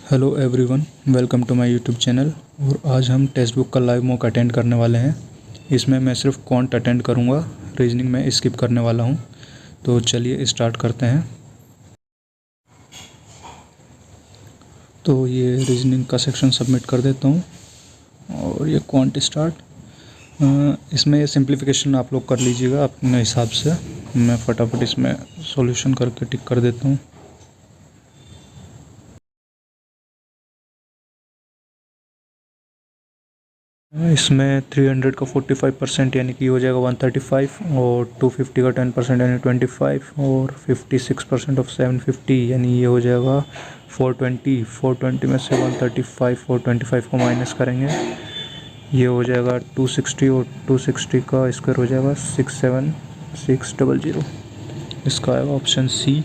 Hello everyone, welcome to my YouTube channel. और आज हम टेक्स्ट बुक का लाइव मॉक अटेंड करने वाले हैं। इसमें मैं सिर्फ क्वांट अटेंड करूंगा, रीजनिंग में स्किप करने वाला हूं। तो चलिए स्टार्ट करते हैं। तो ये रीजनिंग का सेक्शन सबमिट कर देता हूं और ये क्वांट स्टार्ट। इसमें सिंप्लीफिकेशन आप लोग कर लीजिएगा अपने हिसाब से। मैं फटाफट इसमें सॉल्यूशन करके टिक कर देता हूँ। इसमें 300 का 45% यानी कि हो जाएगा 135, और 250 का 10% यानी 25, और 56% ऑफ 750 यानी ये हो जाएगा 420 में से 135 और 25 को माइनस करेंगे, ये हो जाएगा 260, और 260 का स्क्वायर हो जाएगा 67600। इसका आएगा option C.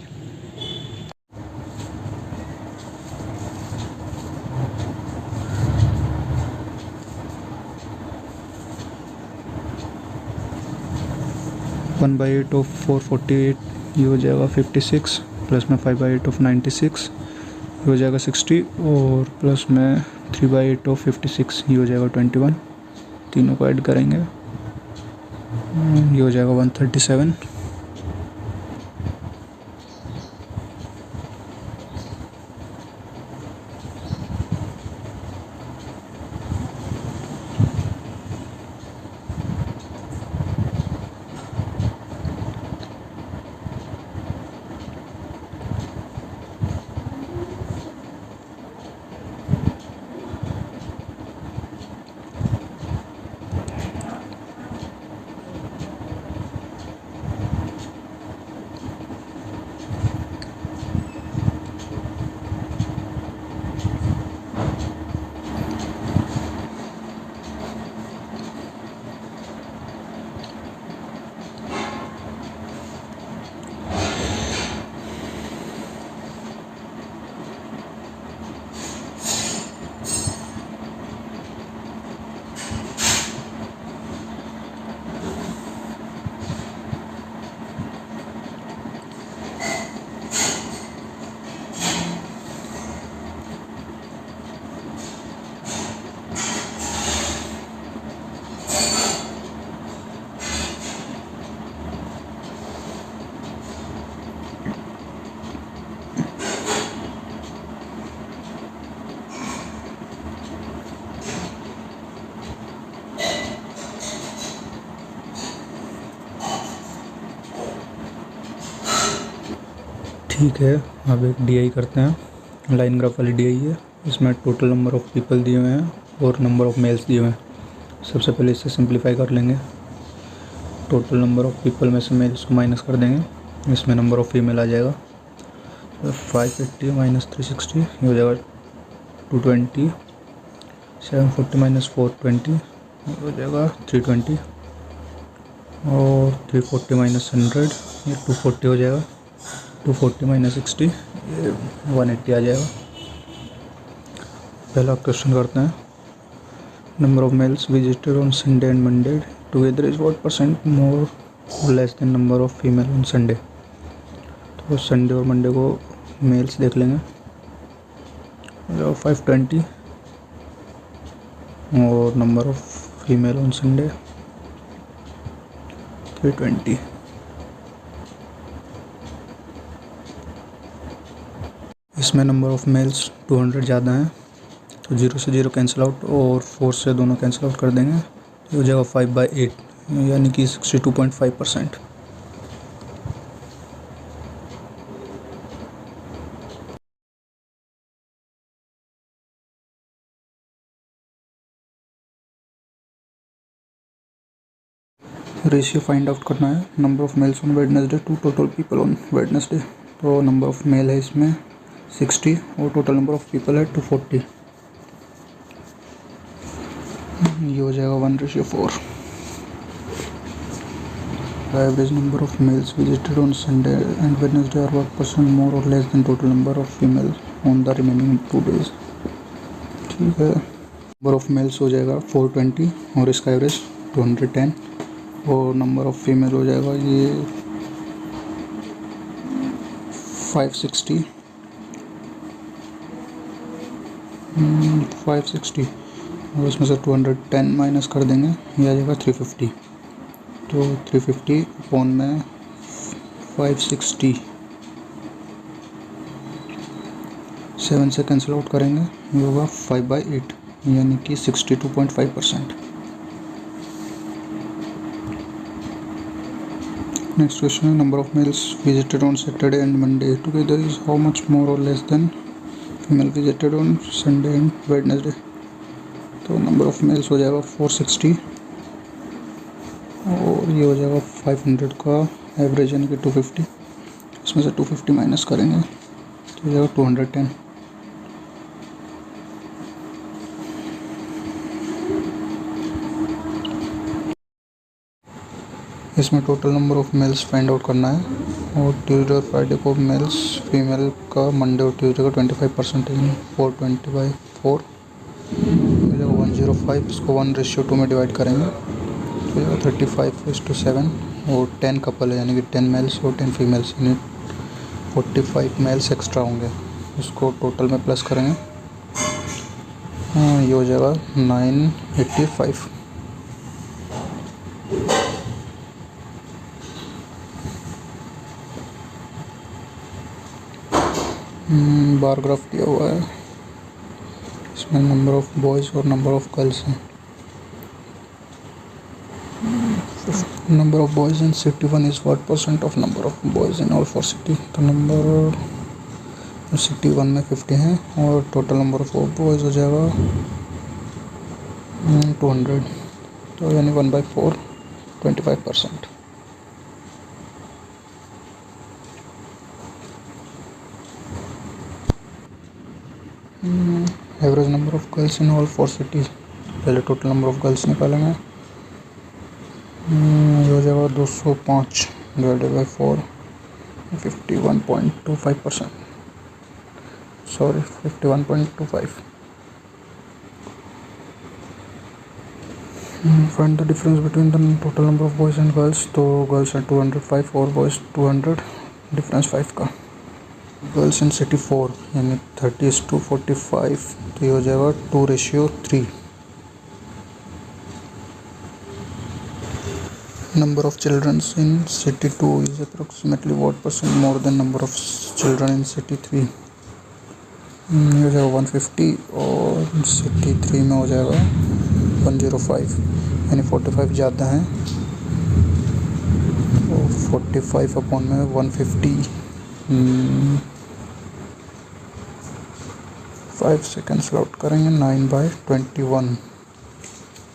One by eight of 448 ये हो जाएगा 56, प्लस में 5/8 ऑफ 96 ये हो जाएगा 60, और प्लस में 3/8 ऑफ 56 ये हो जाएगा 21। तीनों को ऐड करेंगे, ये हो जाएगा 137। ठीक है, अब एक डीआई करते हैं। लाइन ग्राफ वाली डीआई है। इसमें टोटल नंबर ऑफ़ पीपल दिए हुए हैं और नंबर ऑफ़ मेल्स दिए हुए हैं। सबसे पहले इसे सिंप्लीफाई कर लेंगे। टोटल नंबर ऑफ़ पीपल में से मेल्स को माइनस कर देंगे। इसमें नंबर ऑफ़ फीमेल आ जाएगा 580 माइनस 360 ये हो जाएगा 220। 740 माइनस 420 ये हो जाएगा 320, और 340 माइनस 100 ये 240 हो जाएगा। 240 माइनस 60 ये 180 आ जाएगा। पहला क्वेश्चन करते हैं। Number of males visited on Sunday and Monday together is what percent more or less than number of female on Sunday. तो संडे और मंडे को मेल्स देख लेंगे। 520, और number of female on Sunday 320। इसमें नंबर ऑफ़ मेल्स 200 ज़्यादा हैं, तो 0 से 0 कैंसिल आउट, और 4 से दोनों कैंसिल आउट कर देंगे। ये हो जाएगा 5/8 यानी कि 62.5%। रेशियो फाइंड आउट करना है। Number of males on Wednesday to total people on Wednesday. तो नंबर ऑफ़ मेल है इसमें 60 और टोटल नंबर ऑफ़ पीपल है 240। ये हो जाएगा 1:4। The average number of males visited on Sunday and Wednesday are what percent more or less than total number of females on the remaining 2 days। ठीक है, number of mails हो जाएगा 420 और इसका एवरेज 210, और नंबर ऑफ़ फीमेल हो जाएगा ये 560 560 और इसमें से 210 माइनस कर देंगे, ये आ जाएगा 350। तो 350 अपॉन में 560 7 से कैंसिल आउट करेंगे, ये होगा 5/8 यानी कि 62.5%। नेक्स्ट क्वेश्चन है number of males visited on Saturday and Monday together is how much more or less than female visited on Sunday and Wednesday. तो नंबर ऑफ मेल्स हो जाएगा 460 और ये हो जाएगा 500 का एवरेज यानी कि 250, इसमें से 250 माइनस करेंगे तो हो जाएगा 210। इसमें total number of mails find out करना है और ट्यूसडे और फ्राइडे को मेल्स फीमेल का मंडे और ट्यूसडे का 25% है, 420/4 105, इसको 1:2 में डिवाइड करेंगे तो 35:7 और 10 कपल है यानी कि 10 मेल्स और 10 फीमेल्स यानी 45 मेल्स एक्स्ट्रा होंगे, इसको टोटल में प्लस करेंगे ये हो जाएगा 985। बार ग्राफ दिया हुआ है, इसमें नंबर ऑफ बॉयज़ और नंबर ऑफ गर्ल्स हैं। Number of boys in city 1 is what % of number of boys in all 4 city. तो नंबर सिटी 1 में 50 हैं और टोटल नंबर ऑफ बॉयज़ हो जाएगा 200, तो यानी 1/4 25%। Average number of girls in all 4 cities, पहले टोटल नंबर ऑफ गर्ल्स निकालेंगे, ये हो जाएगा 205 divided by 4 51.25%, sorry 51.25। Find the difference between the total number of boys and girls. तो गर्ल्स हैं 205 और बॉयज़ 200, डिफरेंस 5 का। गर्ल्स इन सिटी 4 यानी 30:45, तो ये हो जाएगा 2:3। Number of children in city 2 is approximately what % more than number of children in city 3। ये हो जाएगा 150 और सिटी 3 में हो जाएगा 105 यानी 45 ज़्यादा हैं, तो 45 अपॉन में 150 5 से कैंसिल आउट करेंगे, 9/21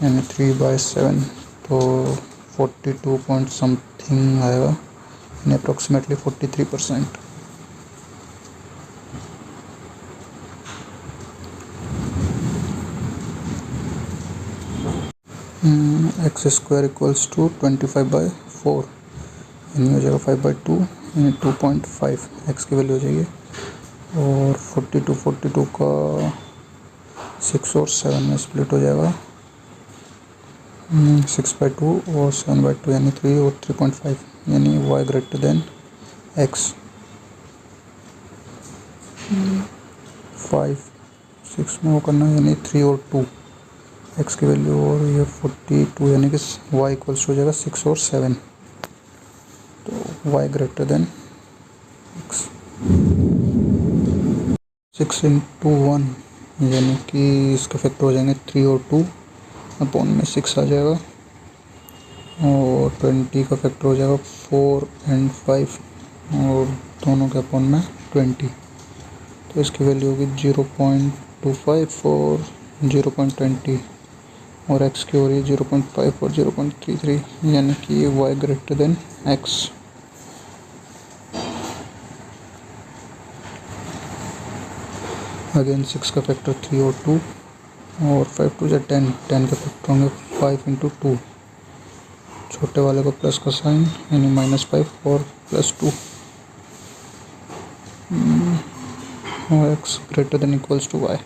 यानी 3/7, तो 42 पॉइंट समथिंग आएगा यानी approximately 43%। X square equals to 25/4 यानी हो जाएगा 5/2 यानी 2.5 एक्स की वैल्यू हो जाएगी और 42 का 6 और 7 में स्प्लिट हो जाएगा 6/2 और 7/2 यानी 3 और 3.5 यानी y ग्रेटर देन x। 5 6 में वो करना यानी 3 और 2 x की वैल्यू और ये 42 यानी कि y इक्वल्स हो जाएगा 6 और 7, तो y greater than x। 6 into 1 यानी कि इसके फैक्टर हो जाएंगे 3 और 2 अपॉन में 6 आ जाएगा और 20 का फैक्टर हो जाएगा 4 and 5 और दोनों के अपॉन में 20, तो इसकी वैल्यू होगी 0.25 और 0.20 और x की हो रही है 0.5 और 0.33 यानी कि ये y greater than x। Again 6 का फैक्टर 3 और 2 और 5 2 10, 10 के फैक्टर होंगे 5 into 2, छोटे वाले को प्लस का साइन यानी -5 और +2 और x greater than equals to y।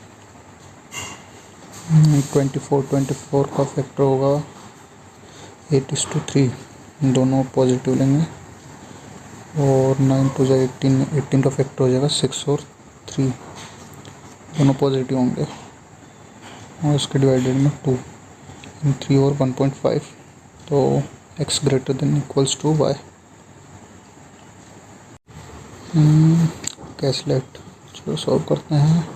24 का फैक्टर होगा 8:3, दोनों पॉजिटिव लेंगे और 9 2 18 का फैक्टर हो जाएगा 6 और 3 दोनों पॉजिटिव होंगे और इसके डिवाइडेड में 2 3 और 1.5, तो x greater than equals to y। Caselet, चलो सॉल्व करते हैं।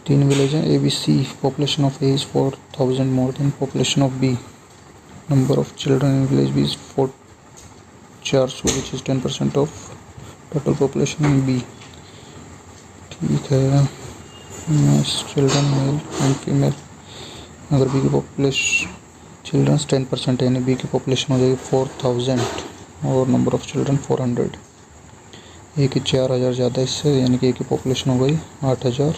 3 विलेज हैं ABC, population of A is 4000 more than population of B, number of children in village B is 400 which is 10% of total population in B। ठीक है, children male and female, अगर B की population childrens 10% है, यानी B की population हो जाएगी 4000 और नंबर ऑफ चिल्ड्रन 400। A की 4000 ज़्यादा इससे, यानी कि A की पॉपुलेशन हो गई 8000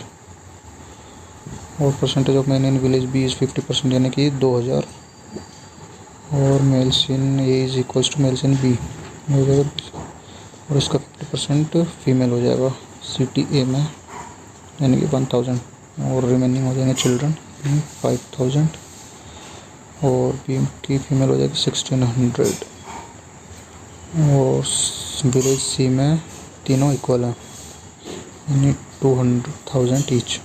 और percentage of man in village B is 50%, यानी कि 2000 और males in A is equals to males in B हो जाएगा, और इसका 50% फीमेल हो जाएगा सिटी A में, यानी कि 1000 और रिमेनिंग हो जाएंगे चिल्ड्रन 5000 और B की फीमेल हो जाएगी 1600 और विलेज C में तीनों इक्वल हैं, यानी 200,000 each.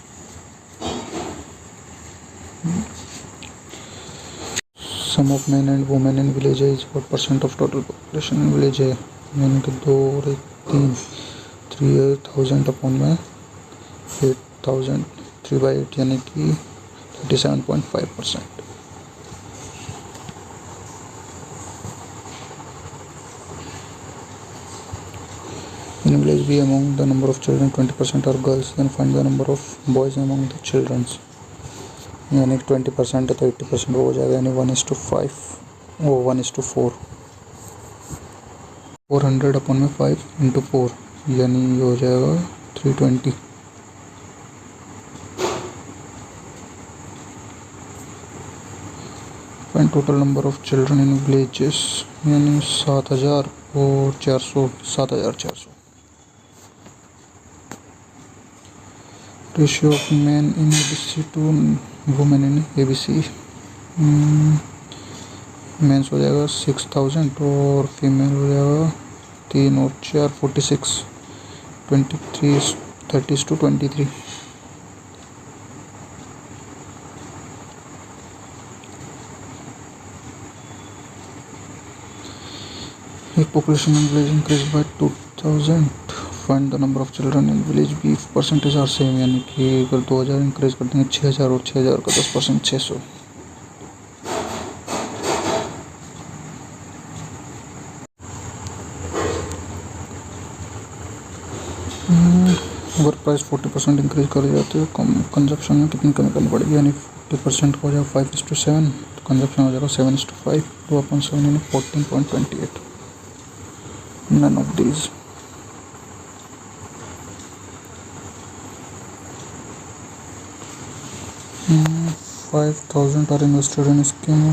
Sum of man and women in village is 4% of total population in village है, यानी कि 2 और 3 3000 अपॉन में 8000 3/8, यानी कि 37.5%। In village B, among the number of children 20% are girls, then find the number of boys among the children, यानी 20% है तो 80% वो हो जाएगा, यानी 1:5 वो 1:4, 400 अपॉन में 5 इंटू 4, यानी ये हो जाएगा 320। Find total number of children in villages, यानी 7000 और 400, 7400। Ratio of man in ABC to women in ABC, mens हो जाएगा 6000 और फीमेल हो जाएगा 3 और 4 46, 23 30:23। If population in village increased by 2000, find the number of children in village B if percentage are same, यानी कि अगर 2000 इंक्रीज कर देंगे 6000 और 6000 का 10% 600। अगर प्राइस 40% इंक्रीज कर दिया तो कंजप्शन में कितनी कमी करनी पड़ेगी, यानी 40% हो जाएगा 5:7, तो कंजप्शन हो जाएगा 7:5, 2/7 यानी 14.28। None of these। $5,000 are invested in scheme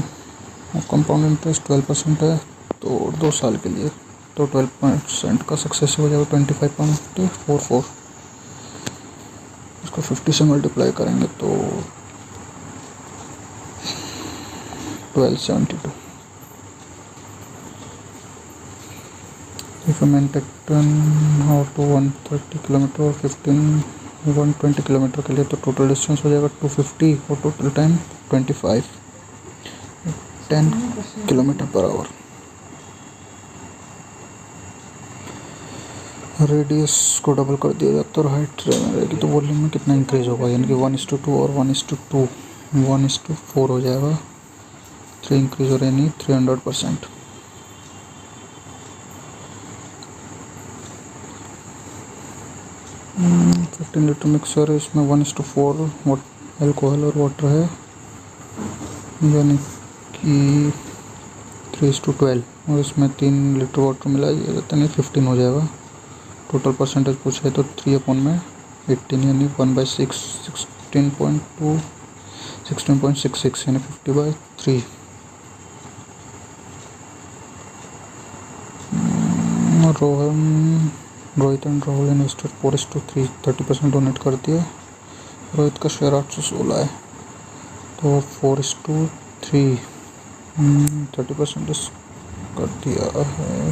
of compound interest 12% है, तो 2 साल के लिए, तो 12% का सक्सेस हो जाएगा 25.44। इसको 50 से मल्टीप्लाई करेंगे तो 1272। If a man taken out to 130 kilometre और 120 किलोमीटर के लिए, तो टोटल डिस्टेंस हो जाएगा 250 और total time 25, 10 kilometre per hour. Radius को डबल कर दिया जाता है और हाइट रहेगी, तो वॉल्यूम में कितना इंक्रीज होगा, यानी कि 1:2 और 1:2 1:4 हो जाएगा, 3 इंक्रीज हो रहा है, यानी 300%। 15 लीटर मिक्सर है, इसमें 1:4 अल्कोहल और वाटर है, यानी कि 3:12, और इसमें 3 लीटर वाटर मिला दिया जाता है, 15 हो जाएगा। टोटल परसेंटेज पूछे तो 3/18, यानी 1/6, 16.66, यानी 50/3। Rohit and Rahul invested 4:3, 30% donate कर दिया। रोहित का शेयर 816 है, तो 4:3 30% कर दिया है,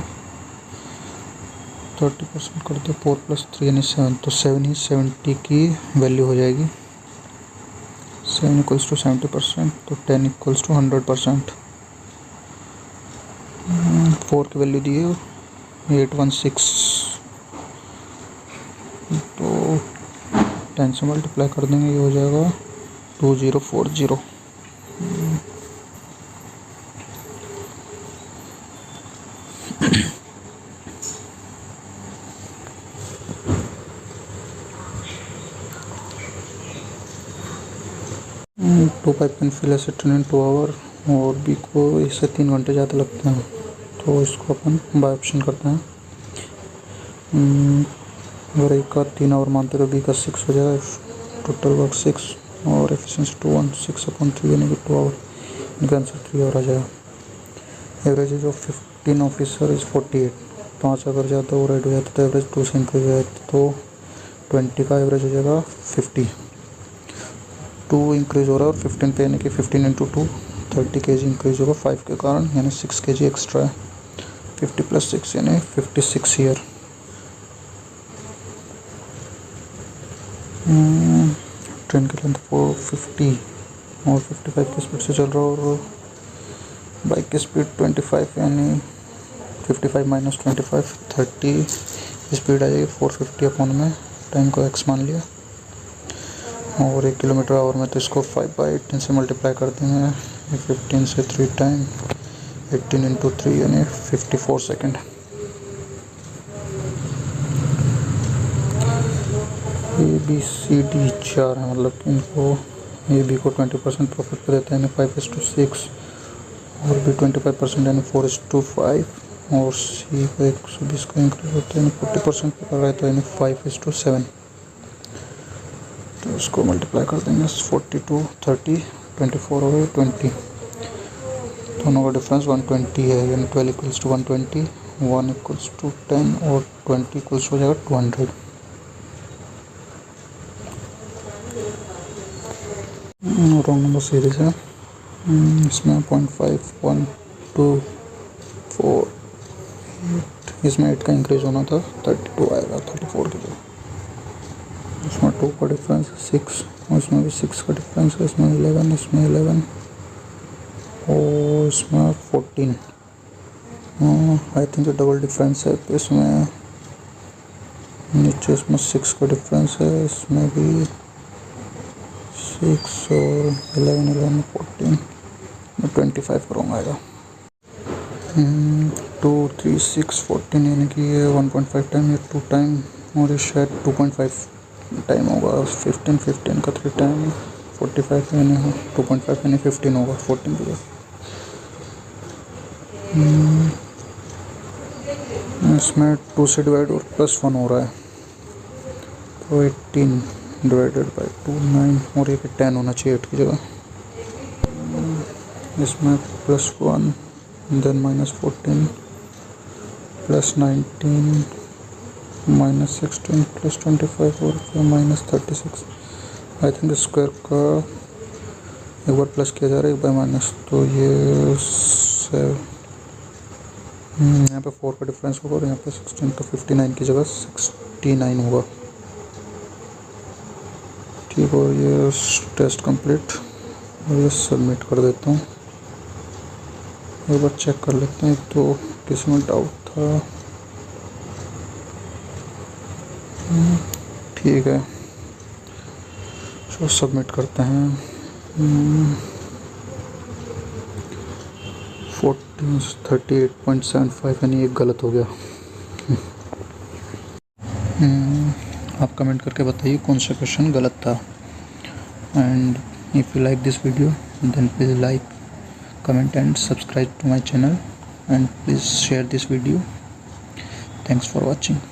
30% कर दो, 4 + 3 यानी 7, तो 7 ही 70 की वैल्यू हो जाएगी। 7 = 70%, तो 10 = 100%। 4 की वैल्यू दी है 816, तो 10 से मल्टीप्लाई कर देंगे, ये हो जाएगा 2040। Two pipe can fill S in 2 hour, और बी को इससे 3 घंटे ज़्यादा लगते हैं, तो इसको अपन बाय ऑप्शन करते हैं। अगर ए का 3 आवर मानते तो बी का 6 हो जाएगा, टोटल वर्क 6 और एफिशिएंसी 216/3 यानी कि 2 आवर, इनका आंसर 3 आवर आ जाएगा। Average age of 15 officer is 48, 5 अगर ज़्यादा और ऐड हो जाता तो एवरेज 2 से इंक्रीज हो जाता, तो 20 का एवरेज हो जाएगा 50। 2 इंक्रीज हो रहा है और 15 पे, यानी कि 15 × 2 30 kg इंक्रीज होगा 5 के कारण, यानी 6 kg एक्स्ट्रा है। 50 + 6 यानी 56 ईयर। ट्रेन की लेंथ 450 और 55 की स्पीड से चल रहा है, और बाइक की स्पीड 25 यानी 55 - 25 30 स्पीड आ जाएगी 450 में, टाइम को x मान लिया, और 1 किलोमीटर आवर में, तो इसको 5/18 से मल्टीप्लाई कर देंगे, 15 से 3 टाइम, 18 × 3 यानी 54 सेकेंड। ABCD 4 है, मतलब कि इनको AB को 20% प्रॉफिट पे देता है, यानी 5:6, और B 25% यानी 4:5, और C को 120 का इंक्रीज होता है, यानी 40% पे कर रहा है, तो यानी 5:7। तो इसको मल्टीप्लाई कर देंगे, 42 30 24 हो गए 20, दोनों का डिफरेंस 120 है, यानी 12 = 120, 1 = 10 और 20 = हो जाएगा 200। रॉन्ग नंबर सीरीज है, इसमें 0.5 1 2 4 8, इसमें 8 का इंक्रीज होना था, 32 आएगा 34 की जगह। इसमें 2 का डिफरेंस 6, और इसमें भी 6 का डिफरेंस है, इसमें 11, इसमें 11 और इसमें 14। आई थिंक जो डबल डिफरेंस है, तो इसमें नीचे इसमें 6 का डिफरेंस है, इसमें भी 6 और 11 11 14 में 25 करूँगा आएगा। 2 3 6 14 यानी कि ये 1.5 टाइम या 2 टाइम, और ये शायद 2.5 टाइम होगा। 15 का 3 टाइम 45 यानी 2.5 यानी 15 होगा 14 की। इसमें 2 से डिवाइड और +1 हो रहा है, तो 18 डिवाइडेड बाई 2 9, और ये 10 होना चाहिए 8 की जगह। इसमें +1 देन -14 +19 -16 +25 और फिर -36। आई थिंक स्क्वायर का एक बार प्लस किया जा रहा है, एक बार माइनस, तो ये यहाँ पे 4 का डिफरेंस होगा, और यहाँ पे 16, तो 59 की जगह 69 होगा। ठीक, और ये टेस्ट कंप्लीट, और ये सबमिट कर देता हूँ। एक बार चेक कर लेते हैं, तो किसी में डाउट था। ठीक है, तो सबमिट करते हैं। 38.75 यानी एक गलत हो गया। आप कमेंट करके बताइए कौन सा क्वेश्चन गलत था। And if you like this video then please like, comment and subscribe to my channel, and please share this video. Thanks for watching.